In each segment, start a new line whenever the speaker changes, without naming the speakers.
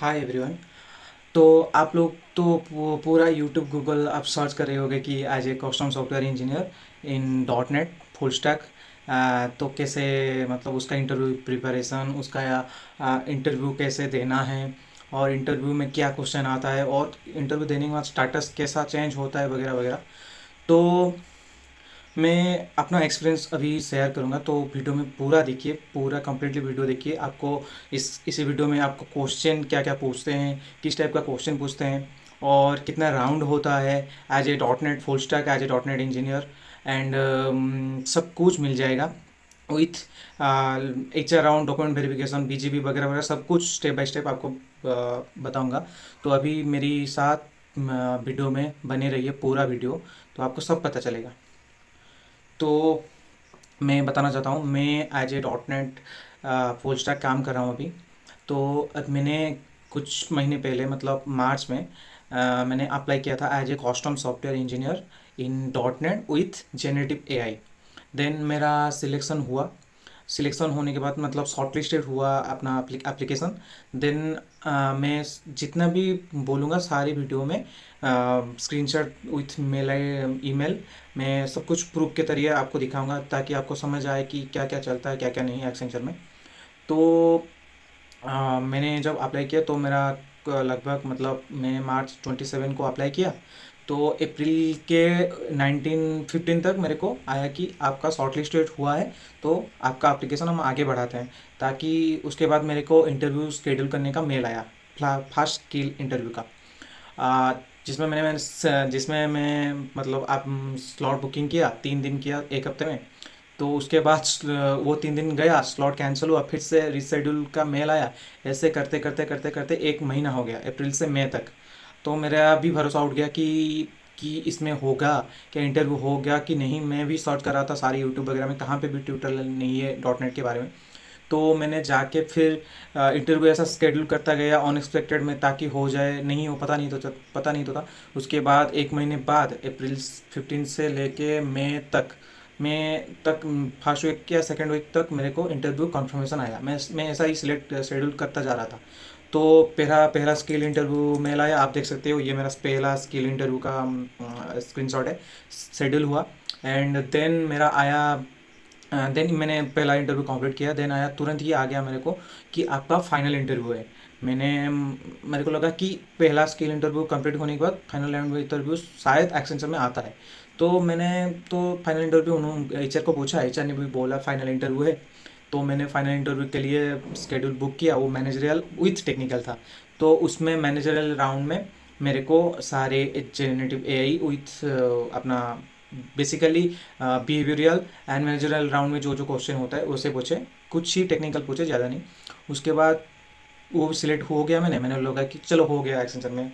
Hi everyone. तो आप लोग तो पूरा यूट्यूब गूगल आप सर्च कर रहे होगे कि as a custom software engineer in dot net full stack. तो कैसे मतलब उसका इंटरव्यू प्रिपरेशन, उसका इंटरव्यू कैसे देना है, और इंटरव्यू में क्या क्वेश्चन आता है, और इंटरव्यू देने के बाद स्टेटस कैसा चेंज होता है वगैरह वगैरह। तो मैं अपना एक्सपीरियंस अभी शेयर करूँगा, तो वीडियो में पूरा देखिए, पूरा कंप्लीटली वीडियो देखिए। आपको इसी वीडियो में आपको क्वेश्चन क्या क्या पूछते हैं, किस टाइप का क्वेश्चन पूछते हैं, और कितना राउंड होता है as a dot net full stack, as a dot net engineer, and सब कुछ मिल जाएगा with H R round, document verification, BGP वगैरह वगैरह, सब कुछ स्टेप बाय स्टेप आपको बताऊंगा। तो अभी मेरी साथ वीडियो में बने रहिए, पूरा वीडियो, तो आपको सब पता चलेगा। तो मैं बताना चाहता हूँ, मैं as a dot net full stack काम कर रहा हूँ अभी। तो अब मैंने कुछ महीने पहले मतलब मार्च में मैंने अप्लाई किया था as a custom software engineer in dot net with generative AI. Then मेरा सिलेक्शन हुआ। सिलेक्शन होने के बाद मतलब शॉर्टलिस्टेड हुआ अपना एप्लीकेशन। देन मैं जितना भी बोलूँगा सारी वीडियो में स्क्रीनशॉट विथ मेल ईमेल, मैं सब कुछ प्रूफ के तरीके आपको दिखाऊंगा, ताकि आपको समझ आए कि क्या क्या चलता है, क्या क्या नहीं है एक्सेंचर में। तो मैंने जब अप्लाई किया तो मेरा लगभग मतलब मैं मार्च 27 को अप्लाई किया। तो अप्रैल के 15 तक मेरे को आया कि आपका शॉर्ट लिस्टेड हुआ है, तो आपका एप्लीकेशन हम आगे बढ़ाते हैं। ताकि उसके बाद मेरे को इंटरव्यू स्केड्यूल करने का मेल आया, फर्स्ट स्किल इंटरव्यू का। आ, जिसमें मैं मतलब आप स्लॉट बुकिंग किया, 3 दिन किया एक हफ्ते में। तो उसके बाद वो 3 दिन गया, स्लॉट कैंसिल हुआ, फिर से रिशेड्यूल का मेल आया। ऐसे करते करते करते करते एक महीना हो गया, अप्रैल से मई तक। तो मेरा भी भरोसा उठ गया कि इसमें होगा, क्या इंटरव्यू हो गया कि नहीं। मैं भी सर्च कर रहा था सारे यूट्यूब वगैरह में, कहाँ पे भी ट्यूटोरियल नहीं है डॉट नेट के बारे में। तो मैंने जाके फिर इंटरव्यू ऐसा स्केड्यूल करता गया अनएक्सपेक्टेड में, ताकि हो जाए, नहीं हो पता नहीं तो था। उसके बाद एक महीने बाद अप्रैल 15 से लेके मई तक फर्स्ट वीक या सेकेंड वीक तक मेरे को इंटरव्यू कंफर्मेशन आया। मैं ऐसा ही सिलेक्ट शेड्यूल करता जा रहा था। तो पहला पहला स्किल इंटरव्यू मेल आया, आप देख सकते हो, ये मेरा पहला स्किल इंटरव्यू का स्क्रीनशॉट है। शेड्यूल हुआ, एंड देन मेरा आया। देन मैंने पहला इंटरव्यू कंप्लीट किया, देन आया, तुरंत ही आ गया मेरे को कि आपका फाइनल इंटरव्यू है। मेरे को लगा कि पहला स्किल इंटरव्यू कंप्लीट होने के बाद फाइनल इंटरव्यू शायद एक्सेंचर में आता है। तो मैंने तो फाइनल इंटरव्यू उन्होंने एचआर को पूछा, एचआर ने भी बोला फाइनल इंटरव्यू है। तो मैंने फाइनल इंटरव्यू के लिए स्केड्यूल बुक किया, वो मैनेजरियल विथ टेक्निकल था। तो उसमें मैनेजरियल राउंड में मेरे को सारे जेनेटिव एआई विथ अपना basically behavioural and managerial round में जो जो क्वेश्चन होता है उसे पूछे, कुछ ही टेक्निकल पूछे, ज़्यादा नहीं। उसके बाद वो सिलेक्ट हो गया, मैंने लगा कि चलो हो गया एक्सटेंशन में।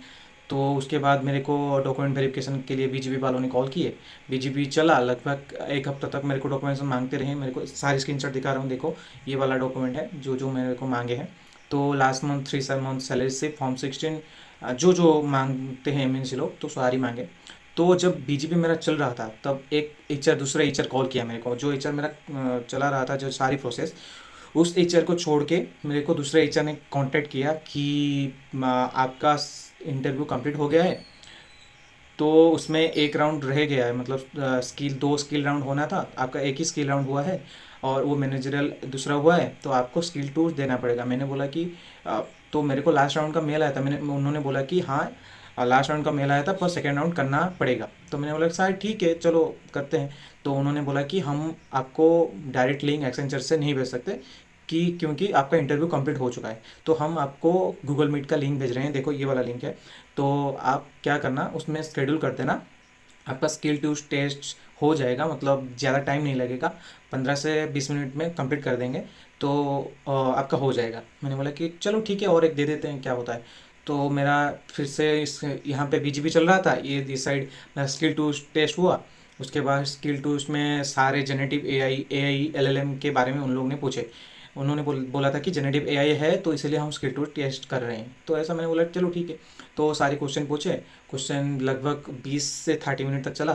तो उसके बाद मेरे को डॉक्यूमेंट वेरिफिकेशन के लिए बीजीपी वालों ने कॉल किए। बीजीपी चला लगभग एक हफ्ता तक, मेरे को डॉक्यूमेंट्स मांगते रहे। मेरे को सारी स्क्रीनशॉट दिखा रहा हूँ, देखो ये वाला डॉक्यूमेंट है जो जो मेरे को मांगे हैं। तो लास्ट मंथ 3 मंथ सैलरी से फॉर्म 16 जो जो मांगते हैं एम लोग, तो सारी मांगे। तो जब बीजीपी मेरा चल रहा था, तब एक एचआर, दूसरा एचआर कॉल किया मेरे को। जो एचआर मेरा चला रहा था जो सारी प्रोसेस, उस एचआर को छोड़ के मेरे को दूसरे एचआर ने कांटेक्ट किया कि आपका इंटरव्यू कंप्लीट हो गया है। तो उसमें एक राउंड रह गया है, मतलब स्किल 2 स्किल राउंड होना था, आपका एक ही स्किल राउंड हुआ है, और वो मैनेजरियल दूसरा हुआ है, तो आपको स्किल टूर देना पड़ेगा। मैंने बोला कि तो मेरे को लास्ट राउंड का मेल आया था, उन्होंने बोला कि हाँ लास्ट राउंड का मेल आया था, पर सेकेंड राउंड करना पड़ेगा। तो मैंने बोला शायद ठीक है, चलो करते हैं। तो उन्होंने बोला कि हम आपको डायरेक्ट लिंक एक्सेंचर से नहीं भेज सकते, कि क्योंकि आपका इंटरव्यू कंप्लीट हो चुका है। तो हम आपको गूगल मीट का लिंक भेज रहे हैं, देखो ये वाला लिंक है। तो आप क्या करना, उसमें शेड्यूल कर देना, आपका स्किल टू टेस्ट हो जाएगा, मतलब ज़्यादा टाइम नहीं लगेगा, 15 से 20 मिनट में कंप्लीट कर देंगे। तो आपका हो जाएगा। मैंने बोला कि चलो ठीक है, और एक दे देते हैं, क्या होता है। तो मेरा फिर से इस यहाँ पे बीजीपी चल रहा था, ये दिस साइड मेरा स्किल टू टेस्ट हुआ। उसके बाद स्किल टू में सारे जेनेटिव एआई एलएलएम के बारे में उन लोगों ने पूछे। उन्होंने बोला था कि जेनेटिव एआई है, तो इसलिए हम स्किल टू टेस्ट कर रहे हैं। तो ऐसा मैंने बोला चलो ठीक है। तो सारे क्वेश्चन पूछे। क्वेश्चन लगभग 20 से 30 मिनट तक चला।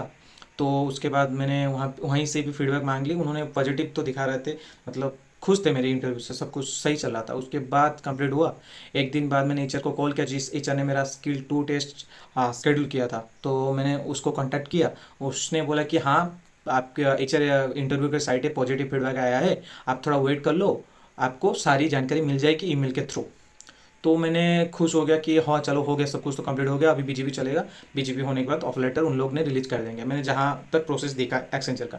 तो उसके बाद मैंने वहीं से भी फीडबैक मांग ली। उन्होंने पॉजिटिव तो दिखा रहे थे, मतलब खुश थे मेरे इंटरव्यू से, सब कुछ सही चल रहा था। उसके बाद कंप्लीट हुआ, एक दिन बाद मैंने एचआर को कॉल किया, जिस एचआर ने मेरा स्किल 2 टेस्ट शेड्यूल किया था। तो मैंने उसको कांटेक्ट किया, उसने बोला कि हाँ, आपके एचआर इंटरव्यू के साइट पे पॉजिटिव फीडबैक आया है, आप थोड़ा वेट कर लो, आपको सारी जानकारी मिल जाएगी ईमेल के थ्रू। तो मैंने खुश हो गया कि हाँ चलो हो गया, सब कुछ तो कंप्लीट हो गया, अभी बीजीपी चलेगा, बीजीपी होने के बाद ऑफर लेटर उन लोग ने रिलीज कर देंगे। मैंने जहाँ तक प्रोसेस देखा एक्सेंचर का,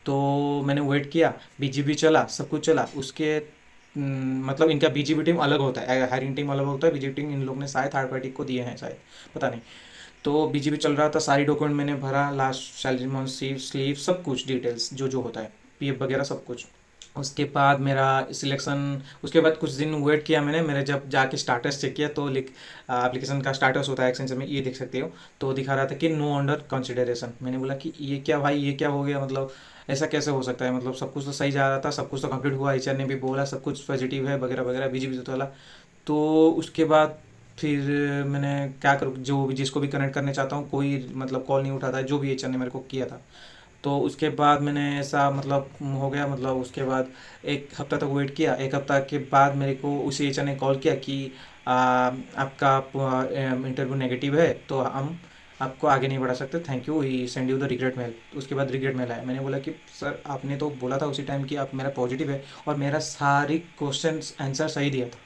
तो मैंने वेट किया, बीजीपी चला, सब कुछ चला। उसके मतलब इनका बीजीपी टीम अलग होता है, हायरिंग टीम अलग होता है, बीजीपी टीम इन लोग ने शायद थर्ड पार्टी को दिए हैं शायद, पता नहीं। तो बीजीपी चल रहा था, सारी डॉक्यूमेंट मैंने भरा, लास्ट सैलरी मंथ, स्लीव सब कुछ डिटेल्स जो जो होता है, पीएफ वगैरह सब कुछ। उसके बाद मेरा सिलेक्शन, उसके बाद कुछ दिन वेट किया मैंने, मेरे जब जाके स्टाटस चेक किया तो लिख एप्लीकेशन का स्टाटस होता है एक्सेंचर में, ये देख सकते हो, तो दिखा रहा था कि नो अंडर कंसिडरेशन। मैंने बोला कि ये क्या भाई, ये क्या हो गया, मतलब ऐसा कैसे हो सकता है, मतलब सब कुछ तो सही जा रहा था, सब कुछ तो कंप्लीट हुआ, एचआर ने भी बोला सब कुछ पॉजिटिव है वगैरह वगैरह, बीजीपी तो चला। तो उसके बाद फिर मैंने क्या करूँ, जो भी जिसको भी कनेक्ट करने चाहता हूँ, कोई मतलब कॉल नहीं उठाता है, जो भी एचआर ने मेरे को किया था। तो उसके बाद मैंने ऐसा मतलब हो गया, मतलब उसके बाद एक हफ्ता तक वेट किया। एक हफ्ता के बाद मेरे को उसी एचआर ने कॉल किया कि आपका इंटरव्यू नेगेटिव है, तो हम आपको आगे नहीं बढ़ा सकते, thank you, we send you the regret mail. उसके बाद रिग्रेट मेल आया। मैंने बोला कि सर आपने तो बोला था उसी टाइम कि आप मेरा पॉजिटिव है, और मेरा सारी क्वेश्चन आंसर सही दिया था,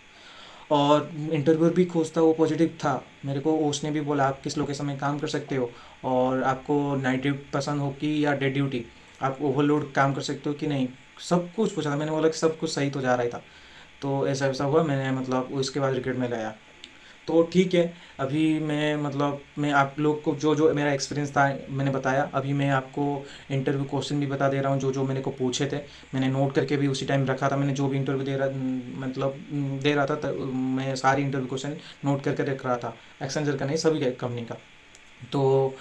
और इंटरव्यू भी खुश था, वो पॉजिटिव था। मेरे को उसने भी बोला आप किस लोकेशन में काम कर सकते हो, और आपको नाइट ड्यूटी पसंद हो कि या डे ड्यूटी, आप ओवरलोड काम कर सकते हो कि नहीं, सब कुछ पूछा था। मैंने बोला कि सब कुछ सही तो जा रहा ही था। तो ऐसा ऐसा हुआ, मैंने मतलब उसके बाद रिग्रेट में लाया। तो ठीक है, अभी मैं मतलब मैं आप लोग को जो जो मेरा एक्सपीरियंस था मैंने बताया। अभी मैं आपको इंटरव्यू क्वेश्चन भी बता दे रहा हूँ, जो जो मेरे को पूछे थे। मैंने नोट करके भी उसी टाइम रखा था, मैंने जो भी इंटरव्यू मतलब दे रहा था, मैं सारी इंटरव्यू क्वेश्चन नोट करके रख रहा था, एक्सेंचर का नहीं, सभी कंपनी का। तो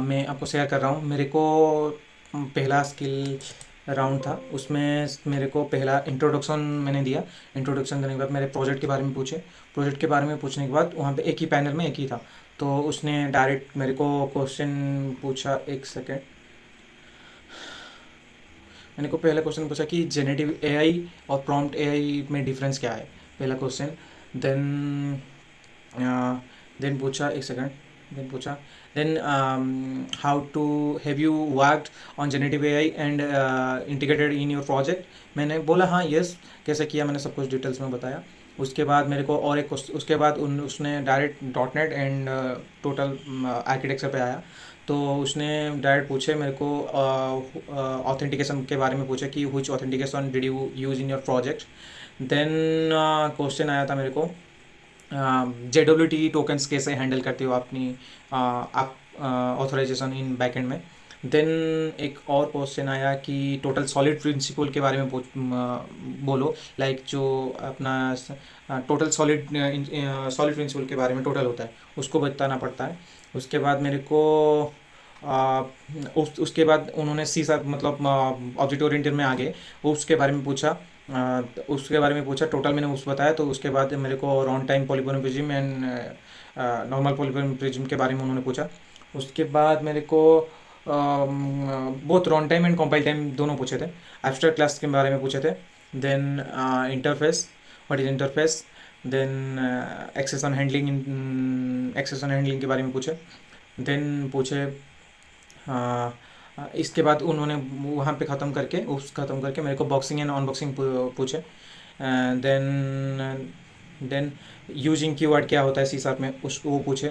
मैं आपको शेयर कर रहा हूँ। मेरे को पहला स्किल राउंड था, उसमें मेरे को पहला इंट्रोडक्शन मैंने दिया। इंट्रोडक्शन देने के बाद मेरे प्रोजेक्ट के बारे में पूछे। प्रोजेक्ट के बारे में पूछने के बाद वहाँ पे एक ही पैनल में एक ही था, तो उसने डायरेक्ट मेरे को क्वेश्चन पूछा, एक सेकेंड। मैंने को पहला क्वेश्चन पूछा कि जेनेटिव एआई और प्रॉम्प्ट एआई में डिफरेंस क्या है, पहला क्वेश्चन। देन देन पूछा, एक सेकंड, देन पूछा, then how to have you worked on generative AI and integrated in your project. मैंने बोला हाँ यस, कैसे किया, मैंने सब कुछ डिटेल्स में बताया। उसके बाद मेरे को और एक उसके बाद उसने direct dot net and total architecture पे आया। तो उसने डायरेक्ट पूछे मेरे को ऑथेंटिकेशन के बारे में पूछे कि which authentication did you use in your project. Then question आया था मेरे को JWT टोकन्स कैसे हैंडल करते हो अपनी आप ऑथराइजेशन इन बैकएंड में। देन एक और क्वेश्चन आया कि टोटल सॉलिड प्रिंसिपल के बारे में बोलो, लाइक जो अपना टोटल सॉलिड प्रिंसिपल के बारे में टोटल होता है, उसको बताना पड़ता है। उसके बाद मेरे को उसके बाद उन्होंने सी सा मतलब ऑब्जेक्ट ओरिएंटेड में आ गए, उसके बारे में पूछा। उसके बारे में पूछा, टोटल मैंने उस बताया। तो उसके बाद मेरे को on time polymorphism and normal polymorphism के बारे में उन्होंने पूछा। उसके बाद मेरे को बहुत run time and compile time दोनों पूछे थे। एब्स्ट्रैक्ट क्लास के बारे में पूछे थे। Then interface, what is interface. Then exception handling के बारे में पूछे। देन पूछे इसके बाद उन्होंने वहाँ पे ख़त्म करके मेरे को बॉक्सिंग एंड अनबॉक्सिंग पूछे। देन यूजिंग कीवर्ड क्या होता है सी शार्प में, उस वो पूछे।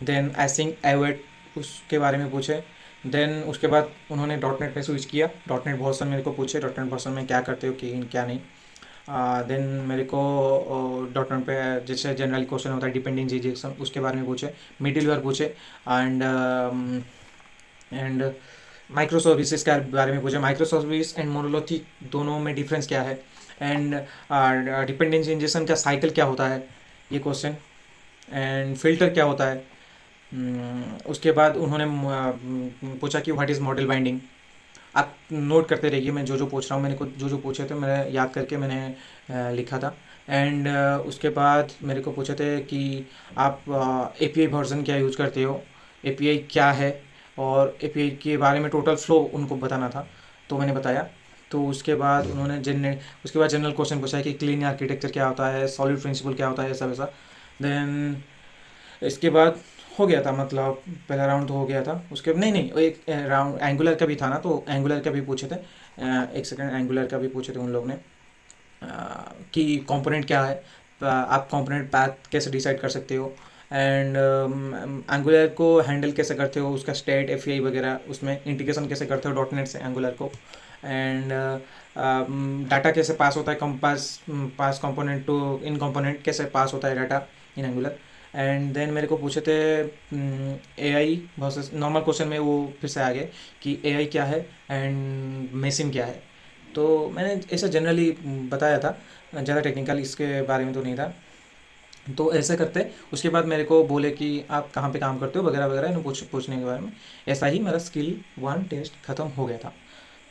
देन एसिंग एवेट उसके बारे में पूछे। देन उसके बाद उन्होंने डॉट नेट पे स्विच किया, डॉट नेट वर्सन मेरे को पूछे, डॉट नेट वर्सन में क्या करते हो कि क्या नहीं। देन मेरे को डॉट नेट पे जैसे जनरल क्वेश्चन होता है डिपेंडेंसी इंजेक्शन, उसके बारे में पूछे। मिडिलवेयर पूछे एंड माइक्रो सर्विसेज के बारे में पूछे। माइक्रो सर्विस एंड मोनोलिथिक दोनों में डिफरेंस क्या है, एंड डिपेंडेंसी इंजेक्शन का साइकिल क्या होता है, ये क्वेश्चन। एंड फिल्टर क्या होता है। उसके बाद उन्होंने पूछा कि व्हाट इज़ मॉडल बाइंडिंग। आप नोट करते रहिए, मैं जो जो पूछ रहा हूँ, मैंने को जो जो पूछे थे मैंने याद करके मैंने लिखा था। एंड उसके बाद मेरे को पूछे थे कि आप API वर्जन क्या यूज़ करते हो, API क्या है, और API के बारे में टोटल फ्लो उनको बताना था, तो मैंने बताया। तो उसके बाद उन्होंने उसके बाद जनरल क्वेश्चन पूछा है कि क्लीन आर्किटेक्चर क्या होता है, सॉलिड प्रिंसिपल क्या होता है, ऐसा वैसा। देन इसके बाद हो गया था, मतलब पहला राउंड तो हो गया था। उसके नहीं नहीं एक राउंड एंगुलर का भी था ना, तो एंगुलर का भी पूछे थे। एक सेकंड, एंगुलर का भी पूछे थे उन लोग ने, कि कंपोनेंट क्या है, आप कंपोनेंट पाथ कैसे डिसाइड कर सकते हो, एंड एंगुलर को हैंडल कैसे करते हो, उसका स्टेट एफईआई वगैरह, उसमें इंटीग्रेशन कैसे करते हो डॉट नेट से एंगुलर को, एंड डाटा कैसे पास होता है, pass component to in component कैसे पास होता है data in Angular. And then मेरे को पूछे थे एआई वर्सेस नॉर्मल क्वेश्चन में, वो फिर से आ गए कि एआई क्या है एंड मेसिन क्या है। तो मैंने ऐसा जनरली बताया था, ज़्यादा टेक्निकल इसके बारे में तो नहीं था। तो ऐसे करते उसके बाद मेरे को बोले कि आप कहाँ पे काम करते हो वगैरह वगैरह, इन्हें पूछने के बारे में। ऐसा ही मेरा स्किल 1 टेस्ट ख़त्म हो गया था।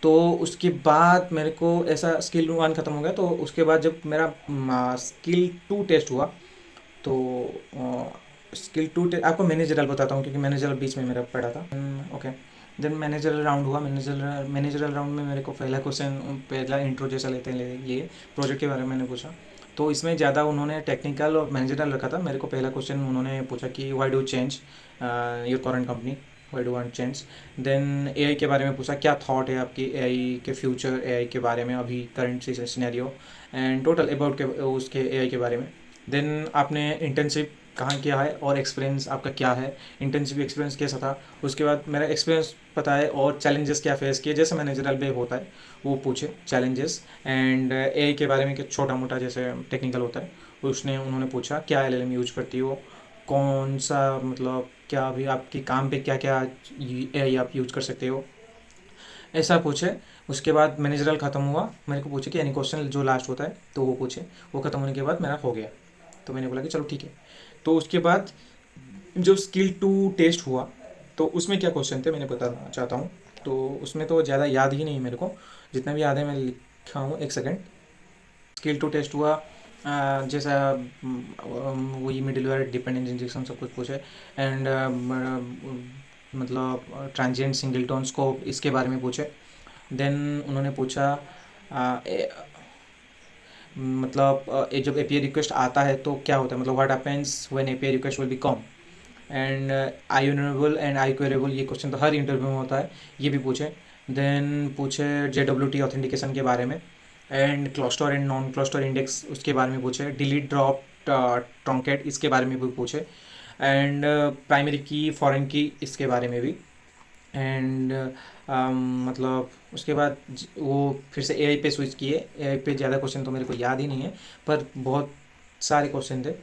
तो उसके बाद मेरे को ऐसा स्किल 1 ख़त्म हो गया, तो उसके बाद जब मेरा स्किल 2 टेस्ट हुआ, तो स्किल 2 आपको मैनेजरल बताता हूँ, क्योंकि मैनेजरल बीच में मेरा पड़ा था। ओके, देन मैनेजरल राउंड हुआ। मैनेजरल राउंड में मेरे को पहला इंट्रो जैसा लेते हैं, लिए प्रोजेक्ट के बारे में मैंने पूछा। तो इसमें ज़्यादा उन्होंने टेक्निकल और मैनेजरल रखा था। मेरे को पहला क्वेश्चन उन्होंने पूछा कि why do change your current company, why do want change. Then AI के बारे में पूछा, क्या थॉट है आपकी एआई के फ्यूचर, एआई के बारे में अभी current scenario, and total about के उसके एआई के बारे में। देन आपने इंटर्नशिप कहाँ किया है और एक्सपीरियंस आपका क्या है, इंटर्नशिप एक्सपीरियंस कैसा था। उसके बाद मेरा एक्सपीरियंस पता है और चैलेंजेस क्या फेस किए, जैसे मैनेजरल पे होता है वो पूछे चैलेंजेस, एंड एआई के बारे में कि छोटा मोटा जैसे टेक्निकल होता है उन्होंने पूछा क्या एलएलएम यूज करती हो, कौन सा मतलब क्या अभी आपके काम पे क्या क्या एआई आप यूज कर सकते हो, ऐसा पूछे। उसके बाद मैनेजरल ख़त्म हुआ, मेरे को पूछे कि एनी क्वेश्चन जो लास्ट होता है तो वो पूछे। वो ख़त्म होने के बाद मेरा हो गया, तो मैंने बोला कि चलो ठीक है। तो उसके बाद जो स्किल 2 टेस्ट हुआ, तो उसमें क्या क्वेश्चन थे मैंने बताना चाहता हूँ। तो उसमें तो ज़्यादा याद ही नहीं मेरे को, जितना भी याद है मैं लिखा हूँ, एक सेकेंड। स्किल 2 टेस्ट हुआ, जैसा वही मिडिलवेयर डिपेंडेंट इंजेक्शन सब कुछ पूछे, एंड मतलब ट्रांजिएंट सिंगलटन स्कोप इसके बारे में पूछे। देन उन्होंने पूछा मतलब जब एपीआई रिक्वेस्ट आता है तो क्या होता है, मतलब what happens when API request will be come, and I honourable and I queryable, ये क्वेश्चन तो हर इंटरव्यू में होता है, ये भी पूछे। देन पूछे JWT ऑथेंटिकेशन के बारे में, and cluster and non cluster index उसके बारे में पूछे, डिलीट ड्रॉप ट्रंकेट इसके बारे में भी पूछे, एंड प्राइमरी की फॉरेन की इसके बारे में भी। एंड मतलब उसके बाद वो फिर से एआई पे स्विच किए। एआई पे ज़्यादा क्वेश्चन तो मेरे को याद ही नहीं है, पर बहुत सारे क्वेश्चन थे,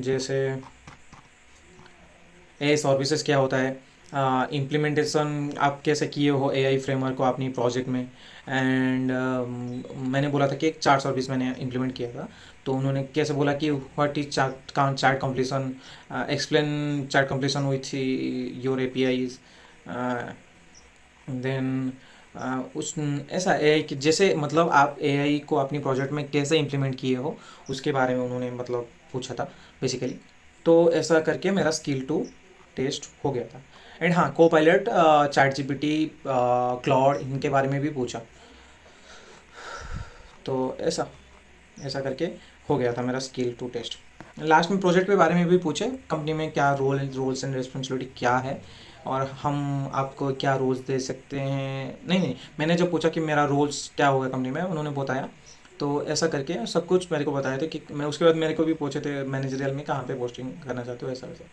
जैसे एआई सर्विसेज क्या होता है, इम्प्लीमेंटेशन आप कैसे किए हो एआई फ्रेमवर्क को अपनी प्रोजेक्ट में, एंड मैंने बोला था कि एक चार्ट सर्विस मैंने इम्प्लीमेंट किया था। तो उन्होंने कैसे बोला कि what is chat completion, explain chat completion with your APIs. Then उस ऐसा एआई कि जैसे मतलब आप एआई को अपनी प्रोजेक्ट में कैसे इम्प्लीमेंट किए हो उसके बारे में उन्होंने मतलब पूछा था बेसिकली। तो ऐसा करके मेरा स्किल 2 टेस्ट हो गया था। एंड हाँ, को पायलट, चैट जीपीटी, क्लाउड इनके बारे में भी पूछा। तो ऐसा ऐसा करके हो गया था मेरा स्किल 2 टेस्ट। लास्ट में प्रोजेक्ट के बारे में भी पूछे, कंपनी में क्या रोल्स एंड रिस्पॉन्सिबिलिटी क्या है, और हम आपको क्या रोल्स दे सकते हैं। नहीं नहीं, मैंने जब पूछा कि मेरा रोल्स क्या होगा कंपनी में, उन्होंने बताया। तो ऐसा करके सब कुछ मेरे को बताया था कि मैं, उसके बाद मेरे को भी पूछे थे मैनेजरियल में कहाँ पे पोस्टिंग करना चाहते हो, ऐसा वैसा।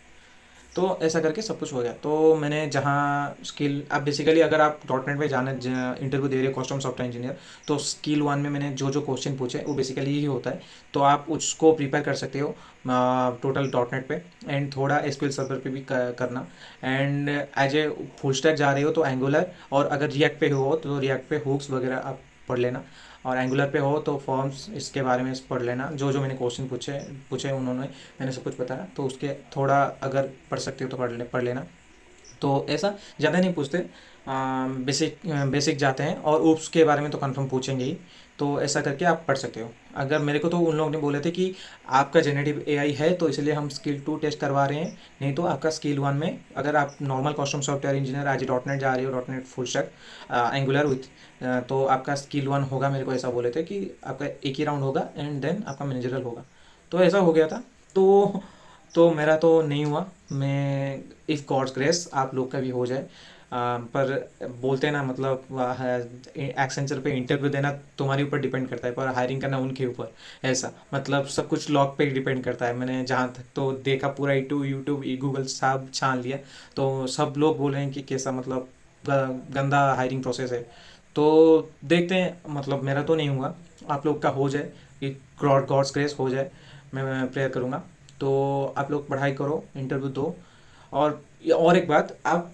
तो ऐसा करके सब कुछ हो गया। तो मैंने जहाँ स्किल, आप बेसिकली अगर आप डॉट नेट में जाना इंटरव्यू दे रहे हो कस्टम सॉफ्टवेयर इंजीनियर, तो स्किल 1 में मैंने जो जो क्वेश्चन पूछे वो बेसिकली यही होता है। तो आप उसको प्रिपेयर कर सकते हो टोटल डॉट नेट पे, एंड थोड़ा एसक्यूएल सर्वर पे भी करना। And as a full stack जा रहे हो तो एंगुलर, और अगर रिएक्ट पे हो तो रिएक्ट पे हुक्स वगैरह आप पढ़ लेना, और एंगुलर पे हो तो फॉर्म्स इसके बारे में पढ़ लेना। जो जो मैंने क्वेश्चन पूछे उन्होंने, मैंने सब कुछ बताया। तो उसके थोड़ा अगर पढ़ सकते हो तो पढ़ लेना। तो ऐसा ज़्यादा नहीं पूछते, बेसिक बेसिक जाते हैं, और ऊप्स के बारे में तो कंफर्म पूछेंगे ही। तो ऐसा करके आप पढ़ सकते हो। अगर मेरे को तो उन लोगों ने बोले थे कि आपका जेनेटिव एआई है तो इसलिए हम स्किल 2 टेस्ट करवा रहे हैं, नहीं तो आपका स्किल 1 में अगर आप नॉर्मल कस्टम सॉफ्टवेयर इंजीनियर आज डॉट नेट जा रहे हो, dot net full stack angular width, तो आपका स्किल 1 होगा। मेरे को ऐसा बोले थे कि आपका एक ही राउंड होगा एंड देन आपका मैनेजरल होगा। तो ऐसा हो गया था। तो मेरा तो नहीं हुआ। मैं इफ़ गॉड्स ग्रेस आप लोग का भी हो जाए। पर बोलते हैं ना, मतलब एक्सेंचर पे इंटरव्यू देना तुम्हारे ऊपर डिपेंड करता है, पर हायरिंग करना उनके ऊपर। ऐसा मतलब सब कुछ लॉक पे डिपेंड करता है। मैंने जहाँ तक तो देखा पूरा यूट्यूब गूगल सब छान लिया, तो सब लोग बोल रहे हैं कि कैसा मतलब गंदा हायरिंग प्रोसेस है। तो देखते हैं, मतलब मेरा तो नहीं हुआ, आप लोग का हो जाए, कि गॉड्स ग्रेस हो जाए, मैं प्रेयर करूँगा। तो आप लोग पढ़ाई करो, इंटरव्यू दो। और एक बात, आप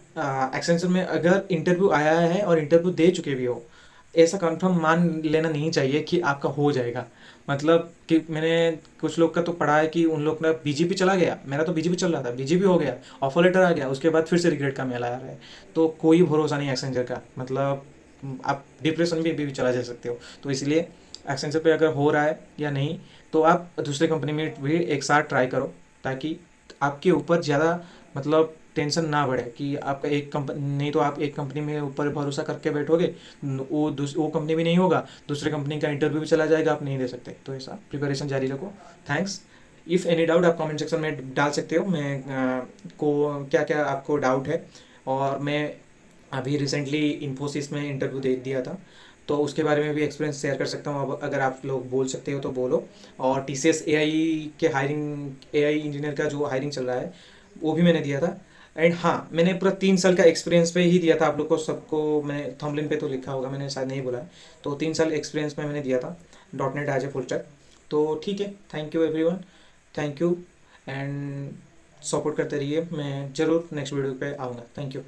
एक्सेंचर में अगर इंटरव्यू आया है और इंटरव्यू दे चुके भी हो, ऐसा कंफर्म मान लेना नहीं चाहिए कि आपका हो जाएगा। मतलब कि मैंने कुछ लोग का तो पढ़ा है कि उन लोग का बीजीपी चला गया, मेरा तो बीजीपी चल रहा था, बीजीपी हो गया, ऑफर लेटर आ गया, उसके बाद फिर से रिग्रेट का मेल आ रहा है। तो कोई भरोसा नहीं एक्सेंचर का, मतलब आप डिप्रेशन भी चला जा सकते हो। तो इसलिए एक्सेंचर पे अगर हो रहा है या नहीं, तो आप दूसरे कंपनी में भी एक साथ ट्राई करो, ताकि आपके ऊपर ज़्यादा मतलब टेंशन ना बढ़े कि आपका एक कंपनी, नहीं तो आप एक कंपनी में ऊपर भरोसा करके बैठोगे, वो कंपनी भी नहीं होगा, दूसरे कंपनी का इंटरव्यू भी चला जाएगा, आप नहीं दे सकते। तो ऐसा प्रिपरेशन जारी रखो। थैंक्स। इफ़ एनी डाउट आप कमेंट सेक्शन में डाल सकते हो, मैं को क्या क्या आपको डाउट है। और मैं अभी रिसेंटली इन्फोसिस में इंटरव्यू दे दिया था, तो उसके बारे में भी एक्सपीरियंस शेयर कर सकता हूँ। अब अगर आप लोग बोल सकते हो तो बोलो। और टीसीएस एआई के हायरिंग, एआई इंजीनियर का जो हायरिंग चल रहा है वो भी मैंने दिया था। एंड हाँ, मैंने पूरा 3 साल का एक्सपीरियंस पे ही दिया था। आप लोग को सबको मैंने थंबनेल पे तो लिखा होगा, मैंने शायद नहीं बोला है। तो 3 साल एक्सपीरियंस में मैंने दिया था dot net as a full stack. तो ठीक है, thank you everyone, thank you. And support करते रहिए, मैं ज़रूर नेक्स्ट वीडियो पे आऊँगा। Thank you.